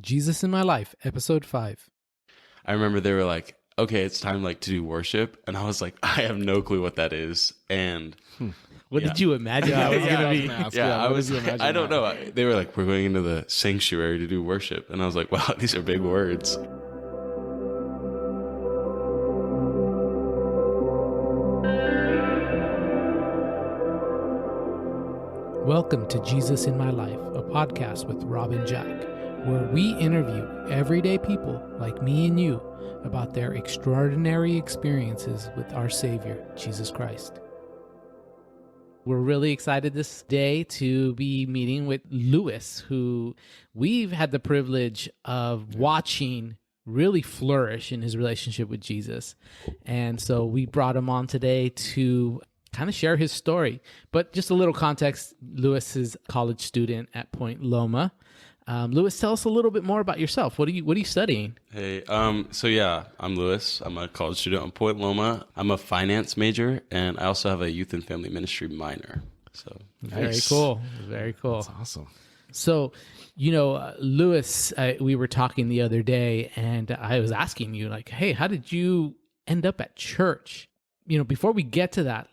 Jesus in My Life, Episode 5. I remember they were like, okay, it's time to do worship. And I was like, I have no clue what that is. And What did you imagine I was going to be? I don't know. They were like, we're going into the sanctuary to do worship. And I was like, wow, these are big words. Welcome to Jesus in My Life, a podcast with Rob and Jack, where we interview everyday people like me and you about their extraordinary experiences with our Savior, Jesus Christ. We're really excited this day to be meeting with Lewis, who we've had the privilege of watching really flourish in his relationship with Jesus. And so we brought him on today to kind of share his story. But just a little context, Lewis is a college student at Point Loma. Lewis, tell us a little bit more about yourself. What are you studying? Hey, I'm Lewis. I'm a college student at Point Loma. I'm a finance major, and I also have a youth and family ministry minor. So Very cool. Very cool. That's awesome. So, Lewis, we were talking the other day, and I was asking you, hey, how did you end up at church? Before we get to that,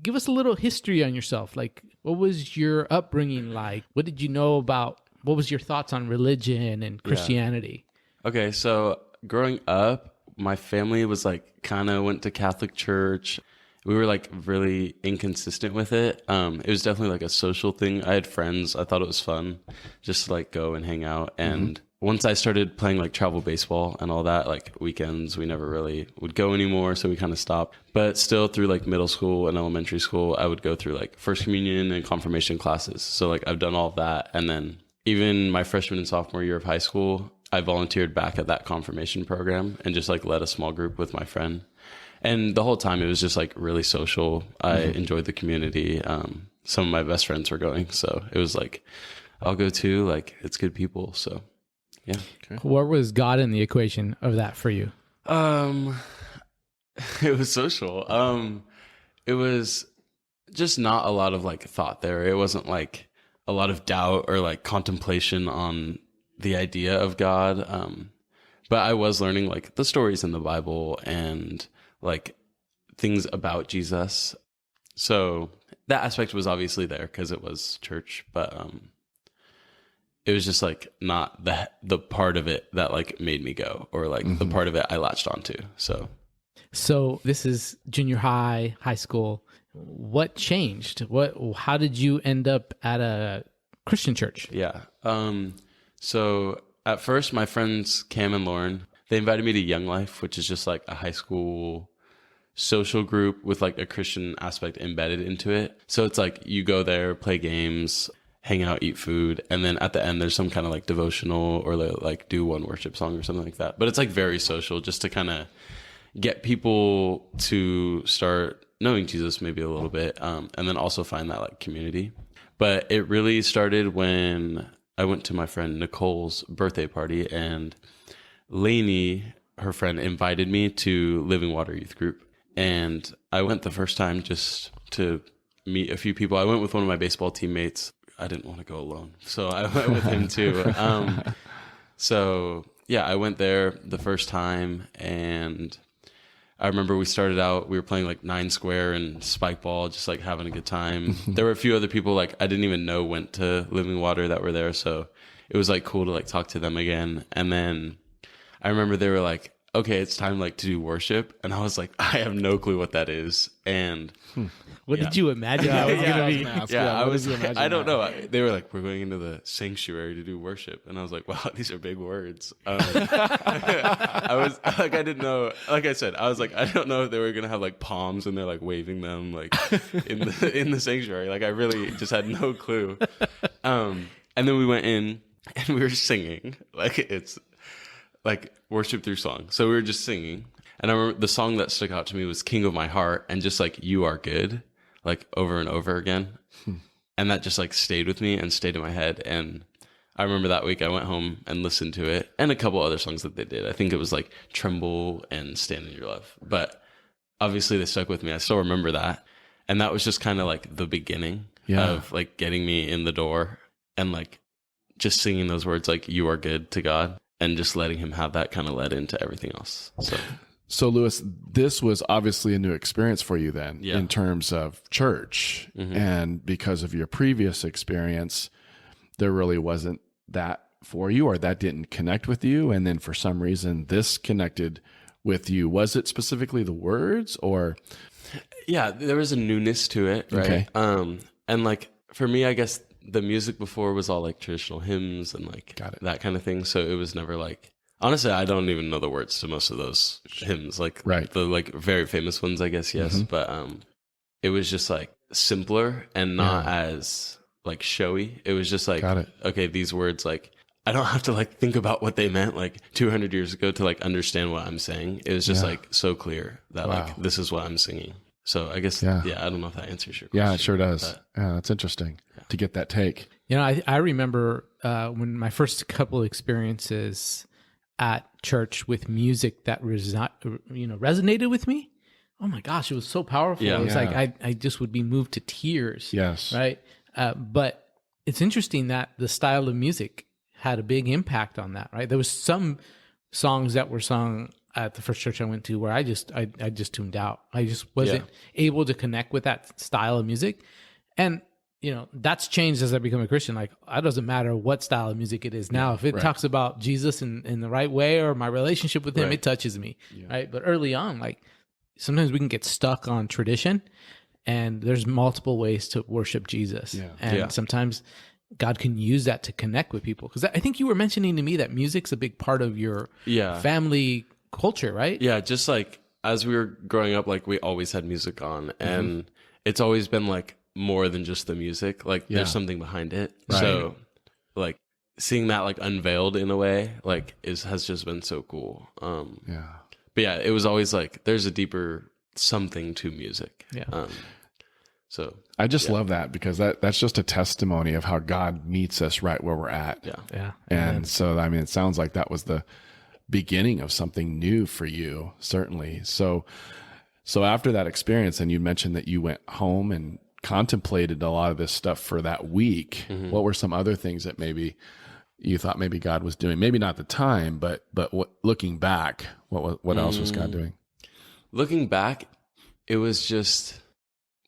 give us a little history on yourself. What was your upbringing like? What did you know about? What was your thoughts on religion and Christianity? Okay, so growing up, my family was kind of went to Catholic church. We were really inconsistent with it. It was definitely a social thing. I had friends. I thought it was fun just to go and hang out. And once I started playing travel baseball and all that, weekends, we never really would go anymore. So we kind of stopped. But still through middle school and elementary school, I would go through First Communion and confirmation classes. So I've done all of that. And then even my freshman and sophomore year of high school, I volunteered back at that confirmation program and just led a small group with my friend. And the whole time it was just really social. I enjoyed the community. Some of my best friends were going. So it was I'll go too. It's good people. So yeah. Okay. What was God in the equation of that for you? It was social. It was just not a lot of thought there. It wasn't a lot of doubt or contemplation on the idea of God. But I was learning the stories in the Bible and things about Jesus. So that aspect was obviously there because it was church, but it was just not the part of it that made me go or the part of it I latched onto. So this is junior high, high school. What changed? How did you end up at a Christian church? Yeah. So at first my friends Cam and Lauren, they invited me to Young Life, which is just a high school social group with a Christian aspect embedded into it. So it's you go there, play games, hang out, eat food, and then at the end there's some kind of devotional or do one worship song or something like that. But it's very social, just to kind of get people to start knowing Jesus maybe a little bit, and then also find that community. But it really started when I went to my friend Nicole's birthday party, and Lainey, her friend, invited me to Living Water Youth Group. And I went the first time just to meet a few people. I went with one of my baseball teammates. I didn't want to go alone, so I went with him too. So yeah, I went there the first time, and I remember we started out, we were playing 9 square and spike ball, just having a good time. There were a few other people I didn't even know went to Living Water that were there, so it was cool to talk to them again. And then I remember they were okay, it's time to do worship, and I was I have no clue what that is. And what did you imagine I was going to be? I don't know. They were we're going into the sanctuary to do worship, and I was wow, these are big words. I was I didn't know. Like I said, I was I don't know if they were gonna have palms and they're waving them in the sanctuary. I really just had no clue. And then we went in and we were singing it's worship through song. So we were just singing. And I remember the song that stuck out to me was King of My Heart, and just You Are Good, over and over again. And that just stayed with me and stayed in my head. And I remember that week I went home and listened to it, and a couple other songs that they did. I think it was Tremble and Stand in Your Love. But obviously they stuck with me. I still remember that. And that was just kind of the beginning of getting me in the door and just singing those words like "you are good" to God, and just letting Him have that kind of led into everything else. So Lewis, this was obviously a new experience for you then, Yeah. in terms of church, and because of your previous experience, there really wasn't that for you, or that didn't connect with you, and then for some reason this connected with you. Was it specifically the words, or? Yeah, there was a newness to it, right? Okay. And like for me, I guess the music before was all like traditional hymns and like Got it. that kind of thing. So it was never like, honestly, I don't even know the words to most of those hymns, like Right. the like very famous ones, I guess. Yes. But, it was just like simpler and not as like showy. It was just like, Got it. okay, these words, like, I don't have to like think about what they meant like 200 years ago to like understand what I'm saying. It was just like so clear that Wow. like, this is what I'm singing. So I guess, Yeah. I don't know if that answers your question. Yeah, it sure does. but- Yeah, that's interesting to get that take. You know, I remember when my first couple of experiences at church with music that resonated with me. Oh my gosh, it was so powerful. Yeah. It was Yeah. like I just would be moved to tears. Yes. Right. But it's interesting that the style of music had a big impact on that. Right. There was some songs that were sung at the first church I went to where I just tuned out. I just wasn't able to connect with that style of music. And that's changed as I become a Christian. Like, it doesn't matter what style of music it is now. If it talks about Jesus in the right way or my relationship with Him, it touches me. Right. But early on, like, sometimes we can get stuck on tradition, and there's multiple ways to worship Jesus. Yeah. And sometimes God can use that to connect with people. Because I think you were mentioning to me that music's a big part of your family culture, right? Yeah, just like as we were growing up, like we always had music on, and it's always been like more than just the music. Like there's something behind it. Right. So like seeing that like unveiled in a way, like has just been so cool. Yeah. But yeah, it was always like there's a deeper something to music. Yeah. So I just love that, because that's just a testimony of how God meets us right where we're at. yeah. Yeah. And so, I mean, it sounds like that was the beginning of something new for you, certainly. So after that experience, and you mentioned that you went home and contemplated a lot of this stuff for that week, what were some other things that maybe you thought maybe God was doing? Maybe not at the time, but looking back, what else was God doing? Looking back, it was just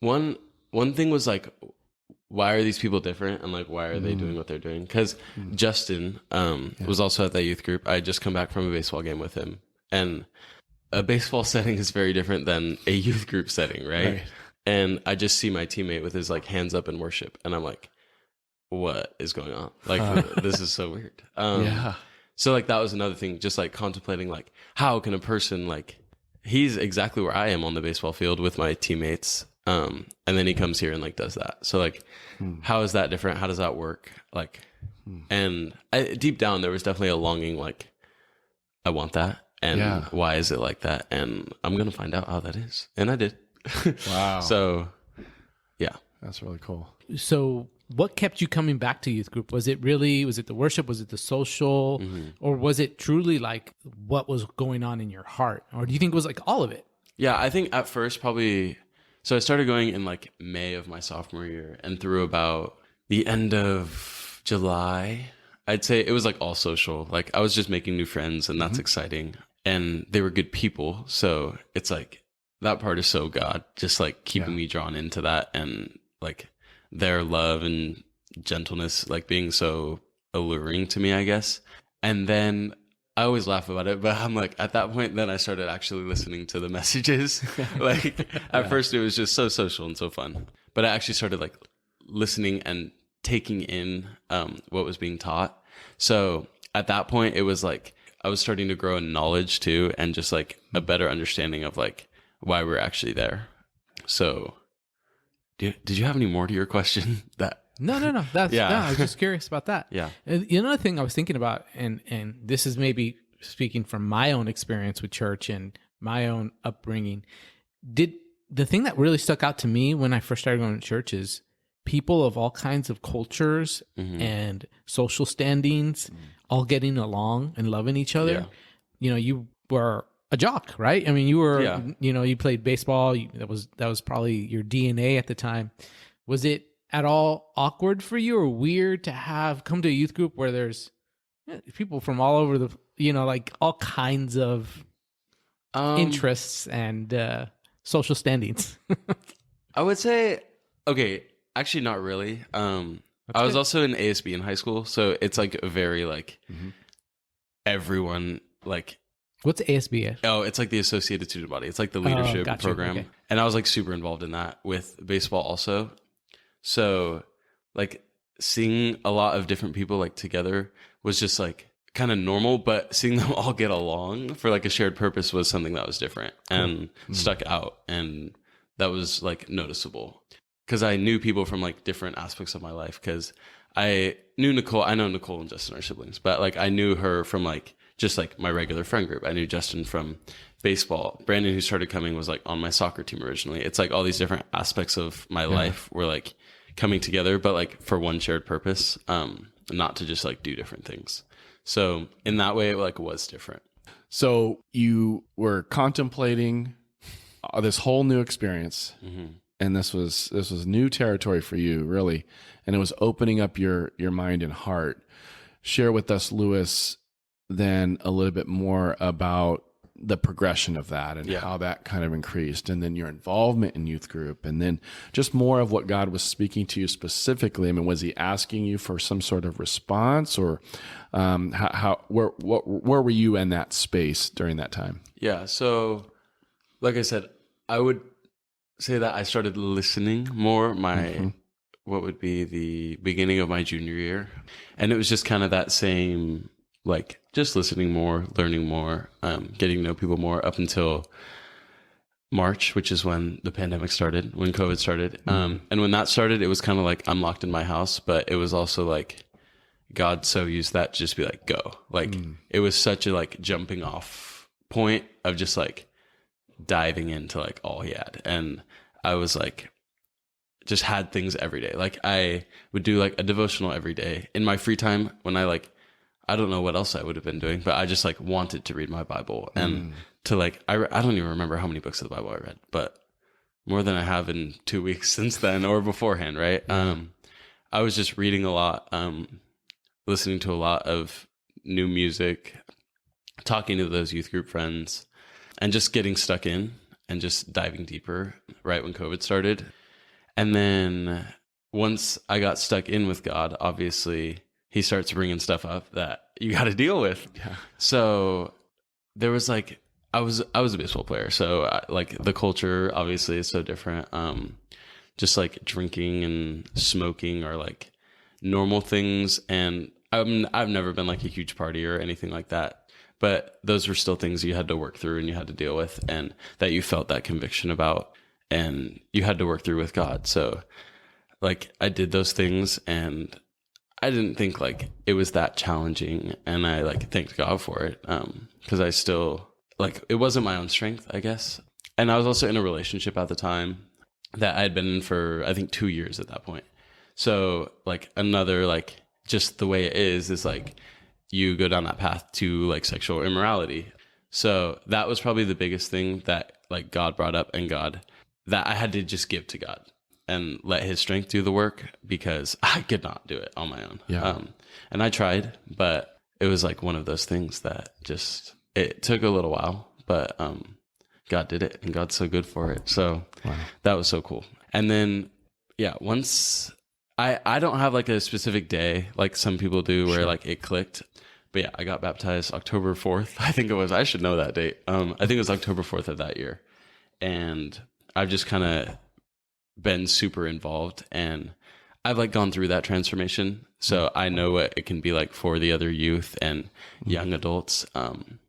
one thing was like, why are these people different, and like why are they doing what they're doing? Because Justin was also at that youth group. I had just come back from a baseball game with him, and a baseball setting is very different than a youth group setting, right? And I just see my teammate with his like hands up in worship, and I'm like, what is going on? Like this is so weird. So like that was another thing, just like contemplating like, how can a person, like, he's exactly where I am on the baseball field with my teammates, and then he comes here and like does that. So like, how is that different? How does that work? Like, and deep down there was definitely a longing, like, I want that, and why is it like that? And I'm gonna find out how that is, and I did. Wow. So yeah, That's really cool. So what kept you coming back to youth group? Was it the worship? Was it the social? Or was it truly like what was going on in your heart? Or do you think it was like all of it? Yeah, I think at first probably, so I started going in like May of my sophomore year, and through about the end of July, I'd say it was like all social. Like I was just making new friends, and that's exciting. And they were good people. So it's like, that part is so God, just like keeping me drawn into that, and like their love and gentleness, like being so alluring to me, I guess. And then I always laugh about it, but I'm like, at that point, then I started actually listening to the messages. Like at first it was just so social and so fun, but I actually started like listening and taking in what was being taught. So at that point, it was like I was starting to grow in knowledge too, and just like a better understanding of like why we're actually there. So did you have any more to your question? That No. That's no, I was just curious about that. Yeah. And another thing I was thinking about, and this is maybe speaking from my own experience with church and my own upbringing, the thing that really stuck out to me when I first started going to church is people of all kinds of cultures and social standings all getting along and loving each other. You know, you were a jock, right? I mean, you were, you know, you played baseball. That was probably your DNA at the time. Was it at all awkward for you or weird to have come to a youth group where there's people from all over the, like all kinds of interests and social standings? I would say, okay, actually not really. I was also in ASB in high school, so it's like a very like everyone like. What's ASB? Oh, it's like the Associated Student Body. It's like the leadership program. Okay. And I was like super involved in that with baseball also. So like seeing a lot of different people like together was just like kind of normal, but seeing them all get along for like a shared purpose was something that was different and stuck out. And that was like noticeable because I knew people from like different aspects of my life, because I know Nicole and Justin are siblings, but like I knew her from like just like my regular friend group. I knew Justin from baseball. Brandon, who started coming, was like on my soccer team originally. It's like all these different aspects of my life were like coming together, but like for one shared purpose, not to just like do different things. So in that way, it like was different. So you were contemplating this whole new experience, and this was new territory for you, really, and it was opening up your mind and heart. Share with us, Lewis, then a little bit more about the progression of that and how that kind of increased, and then your involvement in youth group, and then just more of what God was speaking to you specifically. I mean, was he asking you for some sort of response, or where were you in that space during that time? Yeah. So like I said, I would say that I started listening more what would be the beginning of my junior year. And it was just kind of that same, like just listening more, learning more, getting to know people more up until March, which is when the pandemic started, when COVID started. And when that started, it was kind of like I'm locked in my house, but it was also like God so used that to just be like, go. Like it was such a like jumping off point of just like diving into like all he had. And I was like, just had things every day. Like I would do like a devotional every day in my free time when I don't know what else I would have been doing, but I just like wanted to read my Bible and to like, I don't even remember how many books of the Bible I read, but more than I have in 2 weeks since then or beforehand. Right. I was just reading a lot, listening to a lot of new music, talking to those youth group friends, and just getting stuck in and just diving deeper right when COVID started. And then once I got stuck in with God, obviously he starts bringing stuff up that you got to deal with. Yeah. So there was like, I was a baseball player. So like the culture obviously is so different. Just like drinking and smoking are like normal things. And I've never been like a huge partier or anything like that. But those were still things you had to work through and you had to deal with, and that you felt that conviction about, and you had to work through with God. So like I did those things, and I didn't think like it was that challenging, and I like thanked God for it. Cause I still like, it wasn't my own strength, I guess. And I was also in a relationship at the time that I had been in for, I think 2 years at that point. So like another, like just the way it is like, you go down that path to like sexual immorality. So that was probably the biggest thing that like God brought up, and that I had to just give to God and let his strength do the work, because I could not do it on my own. Yeah. And I tried, but it was like one of those things that just, it took a little while, but God did it, and God's so good for it. So that was so cool. And then, once I don't have like a specific day like some people do where like it clicked. But yeah, I got baptized October 4th. I think it was, I should know that date. I think it was October 4th of that year. And I've just kind of been super involved, and I've like gone through that transformation. So I know what it can be like for the other youth and young adults. And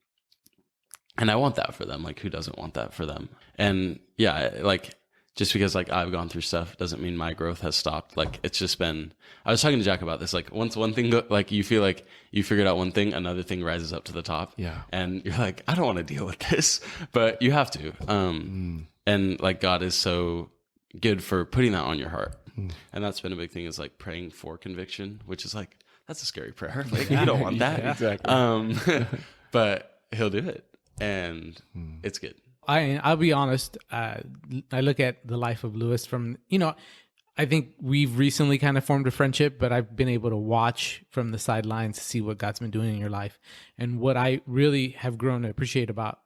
I want that for them. Like, who doesn't want that for them? And yeah, like, just because like I've gone through stuff doesn't mean my growth has stopped. Like it's just been, I was talking to Jack about this. Like once one thing, like you feel like you figured out one thing, another thing rises up to the top. Yeah. And you're like, I don't want to deal with this, but you have to. And like God is so good for putting that on your heart. And that's been a big thing, is like praying for conviction, which is like, that's a scary prayer. Like you don't want that. Exactly. But he'll do it, and it's good. I'll be honest. I look at the life of Lewis from, I think we've recently kind of formed a friendship, but I've been able to watch from the sidelines to see what God's been doing in your life. And what I really have grown to appreciate about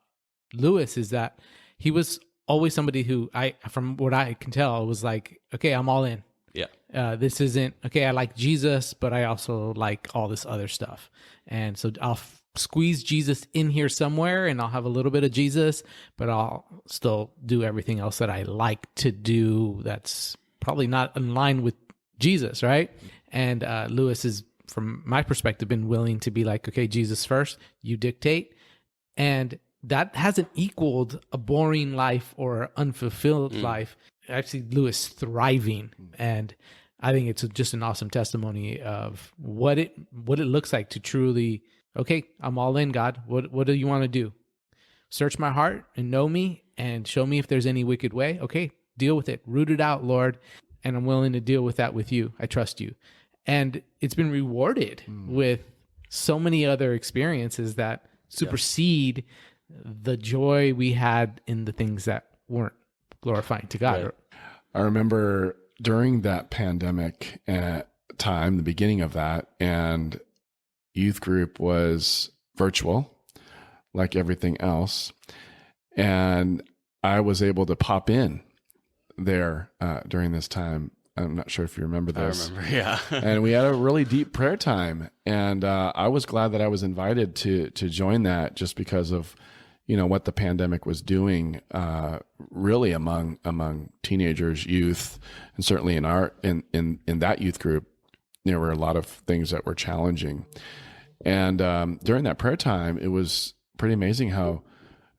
Lewis is that he was always somebody who from what I can tell, was like, okay, I'm all in. Yeah. This isn't, okay, I like Jesus, but I also like all this other stuff. And so I'll squeeze Jesus in here somewhere, and I'll have a little bit of Jesus, but I'll still do everything else that I like to do that's probably not in line with Jesus, right? And Lewis is, from my perspective, been willing to be like, okay, Jesus first, you dictate. And that hasn't equaled a boring life or unfulfilled life. Actually, Lewis thriving. And I think it's just an awesome testimony of what it looks like to truly, okay, I'm all in, God. What do you want to do? Search my heart and know me and show me if there's any wicked way. Okay, deal with it. Root it out, Lord. And I'm willing to deal with that with you. I trust you. And it's been rewarded with so many other experiences that supersede the joy we had in the things that weren't glorifying to God. Right. I remember during that pandemic time, the beginning of that, and youth group was virtual, like everything else. And I was able to pop in there during this time. I'm not sure if you remember this. I remember, yeah. And we had a really deep prayer time. And I was glad that I was invited to join that, just because of, what the pandemic was doing really among teenagers, youth, and certainly in that youth group, there were a lot of things that were challenging. And during that prayer time, it was pretty amazing how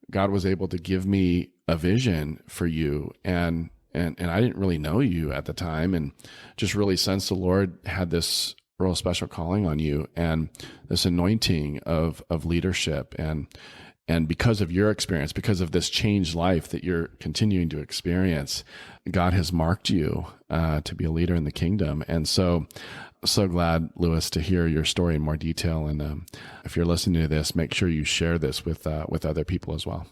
God was able to give me a vision for you. And I didn't really know you at the time, and just really sensed the Lord had this real special calling on you and this anointing of leadership. And because of your experience, because of this changed life that you're continuing to experience, God has marked you to be a leader in the kingdom. And so glad, Lewis, to hear your story in more detail. And if you're listening to this, make sure you share this with other people as well.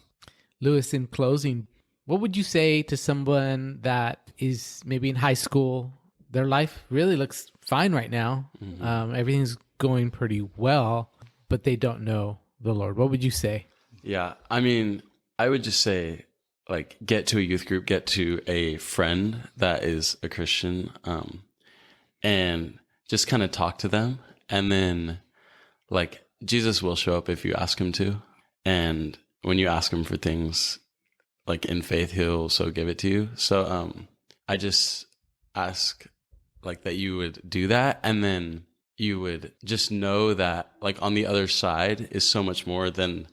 Lewis, in closing, what would you say to someone that is maybe in high school? Their life really looks fine right now. Everything's going pretty well, but they don't know the Lord. What would you say? Yeah. I mean, I would just say, like, get to a youth group, get to a friend that is a Christian, and just kind of talk to them. And then, like, Jesus will show up if you ask him to. And when you ask him for things, like, in faith, he'll so give it to you. So I just ask, like, that you would do that. And then you would just know that, like, on the other side is so much more than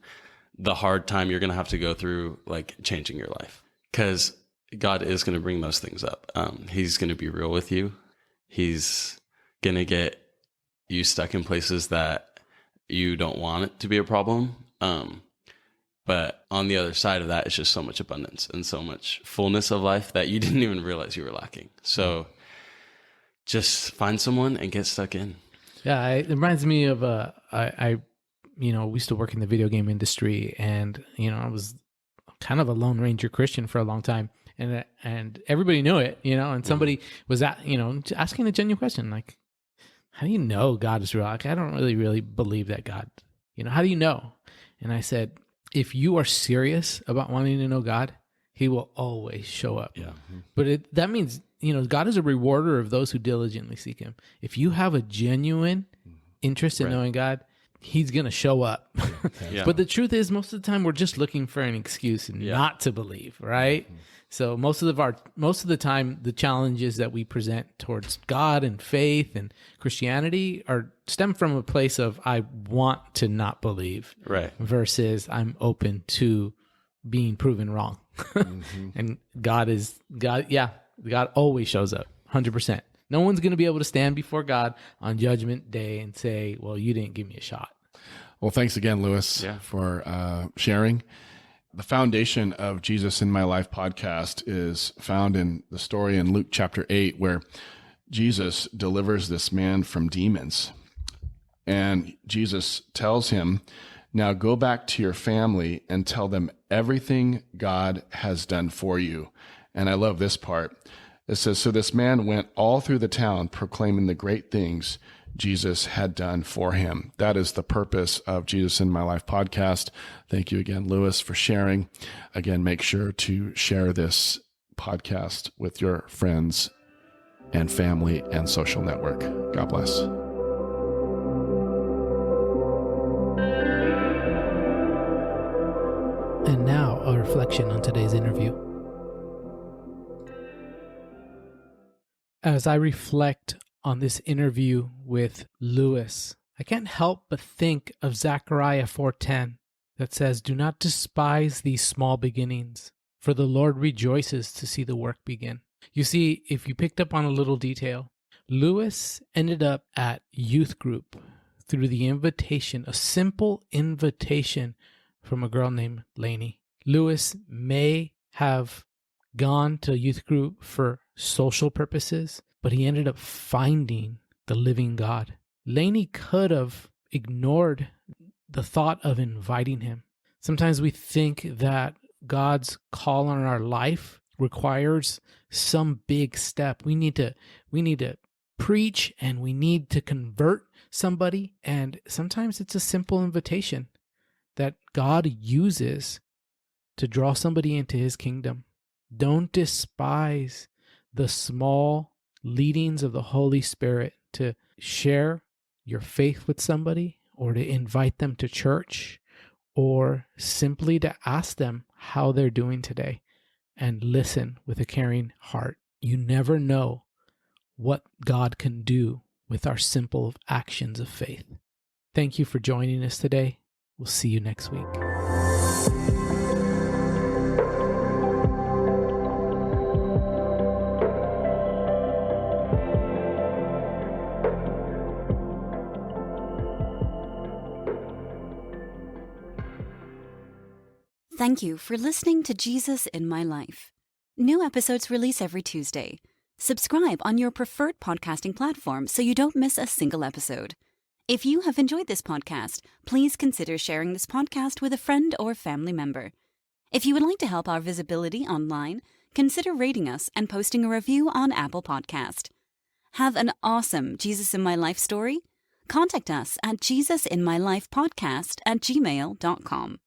the hard time you're going to have to go through, like, changing your life. Because God is going to bring those things up. He's going to be real with you. He's going to get you stuck in places that you don't want it to be a problem. But on the other side of that, it's just so much abundance and so much fullness of life that you didn't even realize you were lacking. So just find someone and get stuck in. Yeah, it reminds me of we used to work in the video game industry, and I was kind of a Lone Ranger Christian for a long time, and everybody knew it, and somebody was asking a genuine question, like, how do you know God is real? Like, I don't really believe that God, how do you know? And I said, if you are serious about wanting to know God, he will always show up. Yeah. But that means, God is a rewarder of those who diligently seek him. If you have a genuine interest in knowing God, he's going to show up. Yeah. But the truth is, most of the time we're just looking for an excuse not to believe, right? So most of the time, the challenges that we present towards God and faith and Christianity stem from a place of, I want to not believe, Right. versus I'm open to being proven wrong. And God always shows up 100%. No one's going to be able to stand before God on Judgment Day and say, well, you didn't give me a shot. Well, thanks again, Lewis, for sharing. The foundation of Jesus in My Life podcast is found in the story in Luke chapter 8, where Jesus delivers this man from demons. And Jesus tells him, now go back to your family and tell them everything God has done for you. And I love this part. It says, so this man went all through the town proclaiming the great things Jesus had done for him. That is the purpose of Jesus in My Life podcast. Thank you again, Lewis, for sharing. Again, make sure to share this podcast with your friends and family and social network. God bless. And now a reflection on today's interview. As I reflect on this interview with Lewis, I can't help but think of Zechariah 4:10 that says, "Do not despise these small beginnings, for the Lord rejoices to see the work begin." You see, if you picked up on a little detail, Lewis ended up at youth group through the invitation, a simple invitation from a girl named Lainey. Lewis may have gone to youth group for social purposes, but he ended up finding the living God. Lainey could have ignored the thought of inviting him. Sometimes we think that God's call on our life requires some big step. We need to preach and we need to convert somebody. And sometimes it's a simple invitation that God uses to draw somebody into his kingdom. Don't despise the small leadings of the Holy Spirit to share your faith with somebody, or to invite them to church, or simply to ask them how they're doing today and listen with a caring heart. You never know what God can do with our simple actions of faith. Thank you for joining us today. We'll see you next week. Thank you for listening to Jesus in My Life. New episodes release every Tuesday. Subscribe on your preferred podcasting platform so you don't miss a single episode. If you have enjoyed this podcast, please consider sharing this podcast with a friend or family member. If you would like to help our visibility online, consider rating us and posting a review on Apple Podcast. Have an awesome Jesus in My Life story? Contact us at jesusinmylifepodcast@gmail.com.